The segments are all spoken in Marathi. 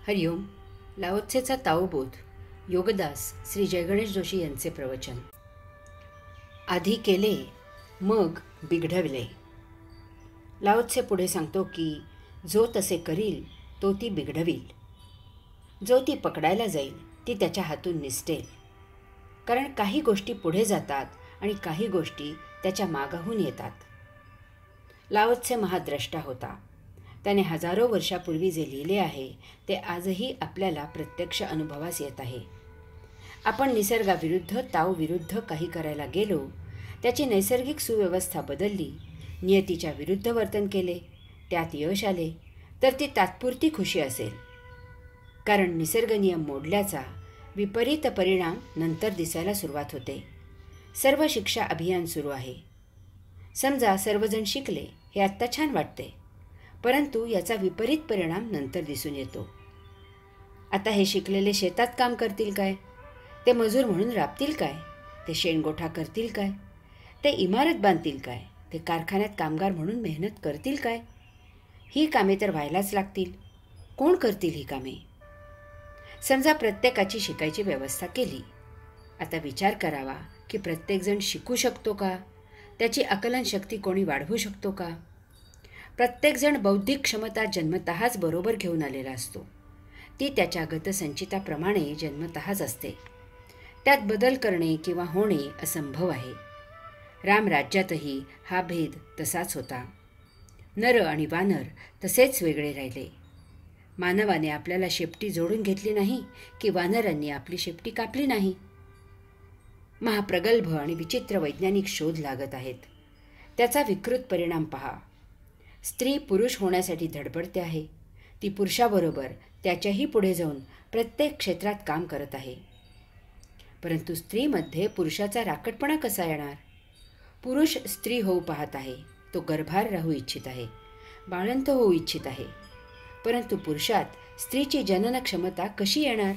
हरिओम. लाओत्सेचा ताओबोध. योगदास श्री जयगणेश जोशी यांचे प्रवचन. आधी केले मग बिघडविले. लाओत्से पुढे सांगतो की जो तसे करील तो ती बिघडवील. जो ती पकडायला जाईल ती त्याच्या हातून निसटेल. कारण काही गोष्टी पुढे जातात आणि काही गोष्टी त्याच्या मागाहून येतात. लाओत्से महाद्रष्टा होता. त्याने हजारो वर्षापूर्वी जे लिहिले आहे ते आजही आपल्याला प्रत्यक्ष अनुभवास येत आहे. आपण निसर्गाविरुद्ध ताओविरुद्ध काही करायला गेलो, त्याची नैसर्गिक सुव्यवस्था बदलली, नियतीच्या विरुद्ध वर्तन केले, त्यात यश आले तर ती तात्पुरती खुशी असेल. कारण निसर्गनियम मोडल्याचा विपरीत परिणाम नंतर दिसायला सुरुवात होते. सर्व शिक्षा अभियान सुरू आहे. समजा सर्वजण शिकले, हे आत्ता छान वाटते, परंतु याचा विपरीत परिणाम नंतर दिसून येतो. आता हे शिकलेले शेतात काम करतील काय? ते मजूर म्हणून राबतील काय? ते शेणगोठा करतील काय? ते इमारत बांधतील काय? ते कारखान्यात कामगार म्हणून मेहनत करतील काय? ही कामे तर व्हायलाच लागतील. कोण करतील ही कामे? समजा प्रत्येकाची शिकायची व्यवस्था केली. आता विचार करावा की प्रत्येकजण शिकू शकतो का? त्याची आकलन शक्ती कोणी वाढवू शकतो का? प्रत्येकजण बौद्धिक क्षमता जन्मतःच बरोबर घेऊन आलेला असतो. ती त्याच्या गतसंचिताप्रमाणे जन्मतःच असते. त्यात बदल करणे किंवा होणे असंभव आहे. रामराज्यातही हा भेद तसाच होता. नर आणि वानर तसेच वेगळे राहिले. मानवाने आपल्याला शेपटी जोडून घेतली नाही की वानरांनी आपली शेपटी कापली नाही. महाप्रगल्भ आणि विचित्र वैज्ञानिक शोध लागत आहेत. त्याचा विकृत परिणाम पहा. स्त्री पुरुष होण्यासाठी धडपडते आहे. ती पुरुषाबरोबर त्याच्याही पुढे जाऊन प्रत्येक क्षेत्रात काम करत आहे. परंतु स्त्रीमध्ये पुरुषाचा राकटपणा कसा येणार? पुरुष स्त्री होऊ पाहत आहे. तो गर्भार राहू इच्छित आहे, बाळंत होऊ इच्छित आहे. परंतु पुरुषात स्त्रीची जनन क्षमता कशी येणार?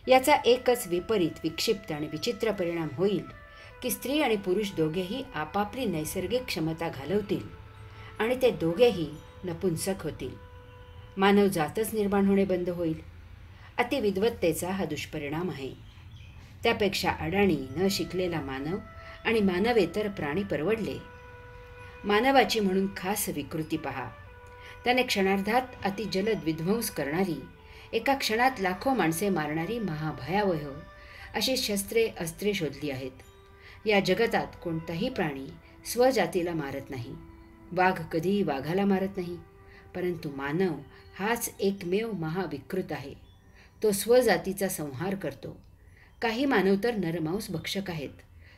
याचा एकच विपरीत, विक्षिप्त आणि विचित्र परिणाम होईल की स्त्री आणि पुरुष दोघेही आपापली नैसर्गिक क्षमता घालवतील आणि ते दोघेही नपुंसक होतील. मानव जातच निर्माण होणे बंद होईल. अतिविद्वत्तेचा हा दुष्परिणाम आहे. त्यापेक्षा अडाणी न शिकलेला मानव आणि मानवेतर प्राणी परवडले. मानवाची म्हणून खास विकृती पहा. त्याने क्षणार्धात अतिजलद विध्वंस करणारी, एका क्षणात लाखो माणसे मारणारी महाभयावह अशी शस्त्रे अस्त्रे शोधली आहेत. या जगतात कोणताही प्राणी स्वजातीला मारत नाही. वाघ कधीही वाघाला मारत नाही. परंतु मानव हाच एकमेव महाविकृत आहे. तो स्वजातीचा संहार करतो. काही मानव तर नरमांस भक्षक आहेत.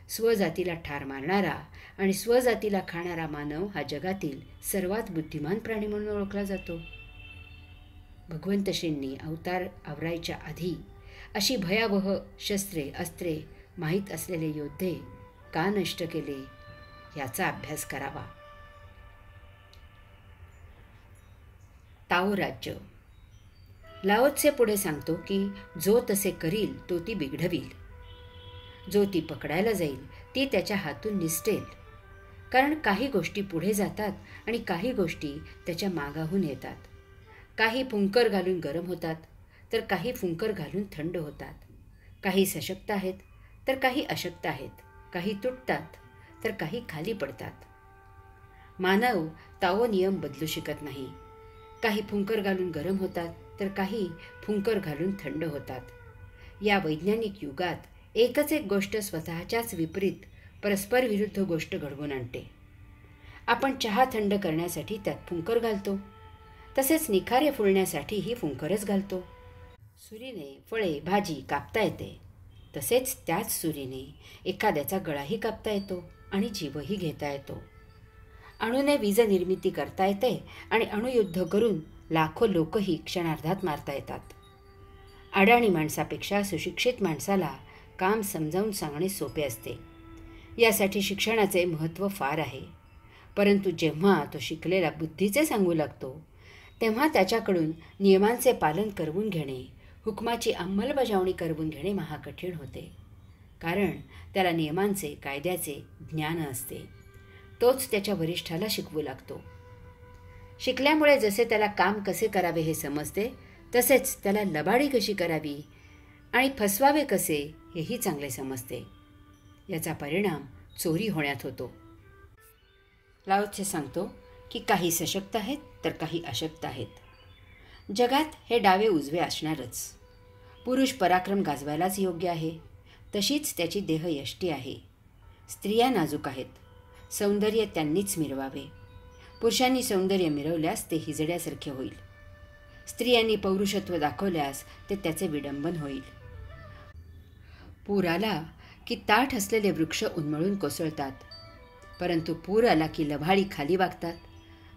स्वजातीला ठार मारणारा आणि स्वजातीला खाणारा मानव हा जगातील सर्वात बुद्धिमान प्राणी म्हणून ओळखला जातो. भगवंत श्रींनी अवतार आवरायच्या आधी अशी भयावह शस्त्रे अस्त्रे माहीत असलेले योद्धे का नष्ट केले, याचा अभ्यास करावा. ताओ राज्य. लाओत्से पुढे सांगतो की जो तसे करील तो ती बिघडवील. जो ती पकडायला जाईल ती त्याच्या हातून निसटेल. कारण काही गोष्टी पुढे जातात आणि काही गोष्टी त्याच्या मागाहून येतात. काही फुंकर घालून गरम होतात तर काही फुंकर घालून थंड होतात. काही सशक्त आहेत तर काही अशक्त आहेत. काही तुटतात तर काही खाली पडतात. मानव ताओ नियम बदलू शकत नाही. काही फुंकर घालून गरम होतात तर काही फुंकर घालून थंड होतात. या वैज्ञानिक युगात एकच एक गोष्ट स्वतःच्याच विपरीत, परस्पर विरुद्ध गोष्ट घडवून आणते. आपण चहा थंड करण्यासाठी त्यात फुंकर घालतो, तसेच निखारे फुलण्यासाठीही फुंकरच घालतो. सुरीने फळे भाजी कापता येते, तसेच त्याच सुरीने एखाद्याचा गळाही कापता येतो आणि जीवही घेता येतो. अणूने वीज निर्मिती करता येते आणि अणुयुद्ध करून लाखो लोकही क्षणार्धात मारता येतात. अडाणी माणसापेक्षा सुशिक्षित माणसाला काम समजावून सांगणे सोपे असते. यासाठी शिक्षणाचे महत्त्व फार आहे. परंतु जेव्हा तो शिकलेला बुद्धीचे सांगू लागतो तेव्हा त्याच्याकडून नियमांचे पालन करवून घेणे, हुकमाची अंमलबजावणी करवून घेणे महाकठीण होते. कारण त्याला नियमांचे, कायद्याचे ज्ञान असते. तोच त्याच्या वरिष्ठाला शिकवू लागतो. शिकल्यामुळे जसे त्याला काम कसे करावे हे समजते, तसेच त्याला लबाडी कशी करावी आणि फसवावे कसे हेही चांगले समजते. याचा परिणाम चोरी होण्यात होतो. लाओत्से सांगतो की काही सशक्त आहेत तर काही अशक्त आहेत. जगात हे डावे उजवे असणारच. पुरुष पराक्रम गाजवायलाच योग्य आहे, तशीच त्याची देहयष्टी आहे. स्त्रिया नाजूक आहेत. सौंदर्य त्यांनीच मिरवावे. पुरुषांनी सौंदर्य मिरवल्यास ते हिजड्यासारखे होईल. स्त्रियांनी पौरुषत्व दाखवल्यास ते त्याचे विडंबन होईल. पूर आला की ताठ असलेले वृक्ष उन्मळून कोसळतात, परंतु पूर आला की लभाळी खाली वागतात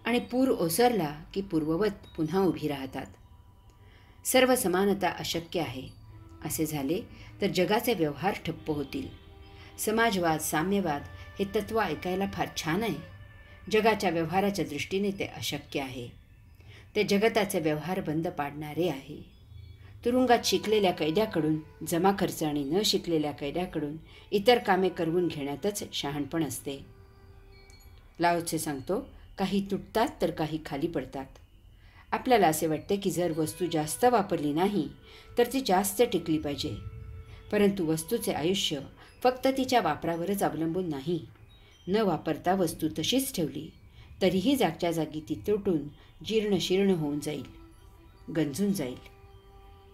आणि पूर ओसरला की पूर्ववत पुन्हा उभी राहतात. सर्व समानता अशक्य आहे असे झाले तर जगाचे व्यवहार ठप्प होतील. समाजवाद, साम्यवाद हे तत्त्व ऐकायला फार छान आहे. जगाच्या व्यवहाराच्या दृष्टीने ते अशक्य आहे. ते जगताचे व्यवहार बंद पाडणारे आहे. तुरुंगात शिकलेल्या कैद्याकडून जमा खर्च आणि न शिकलेल्या कैद्याकडून इतर कामे करवून घेण्यातच शहाणपण असते. लाओत्से सांगतो, काही तुटतात तर काही खाली पडतात. आपल्याला असे वाटते की जर वस्तू जास्त वापरली नाही तर ती जास्त टिकली पाहिजे, परंतु वस्तूचे आयुष्य फक्त तिच्या वापरावरच अवलंबून नाही. न वापरता वस्तू तशीच ठेवली तरीही जागच्या जागी ती तुटून जीर्ण शीर्ण होऊन जाईल, गंजून जाईल.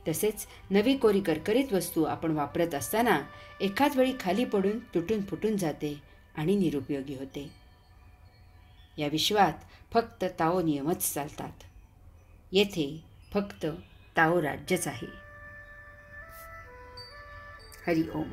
तसेच नवी कोरी करकरीत वस्तू आपण वापरत असताना एखाद वेळी खाली पडून तुटून फुटून जाते आणि निरुपयोगी होते. या विश्वात फक्त ताओ नियमच चालतात. येथे फक्त ताओ राज्यच आहे. हरि ओम.